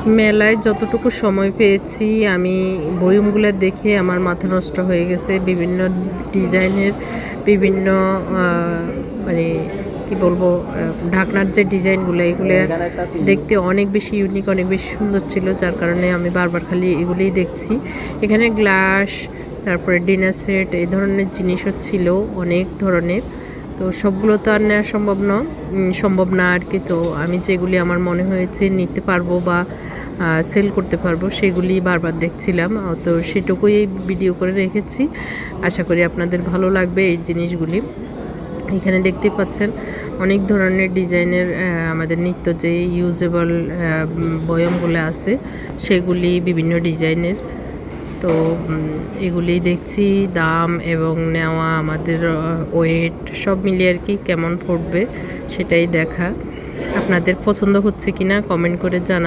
মেলায় যতটুকু সময় পেয়েছি আমি বয়মগুলো দেখে আমার মাথা নষ্ট হয়ে গেছে। বিভিন্ন ডিজাইনের বিভিন্ন মানে কি বলবো, ঢাকনার যে ডিজাইনগুলো এগুলো দেখতে অনেক বেশি ইউনিক, অনেক বেশি সুন্দর ছিল, যার কারণে আমি বারবার খালি এগুলোই দেখছি। এখানে গ্লাস, তারপরে ডিনার সেট, এই ধরনের জিনিসও ছিল অনেক ধরনের। তো সবগুলো তো আর নেওয়া সম্ভব না আর কি। তো আমি যেগুলি আমার মনে হয়েছে নিতে পারবো বা সেল করতে পারবো সেগুলি বারবার দেখছিলাম। তো সেটুকুই এই ভিডিও করে রেখেছি। আশা করি আপনাদের ভালো লাগবে এই জিনিসগুলি। এখানে দেখতে পাচ্ছেন অনেক ধরনের ডিজাইনের আমাদের নিত্য যে ইউজেবল বয়মগুলো আছে সেগুলি বিভিন্ন ডিজাইনের। তো এগুলি দেখছি দাম এবং নেওয়া, আমাদের ওয়েট সব মিলিয়ে আর কি কেমন পড়বে সেটাই দেখা। আপনাদের পছন্দ হচ্ছে কিনা কমেন্ট করে জানা।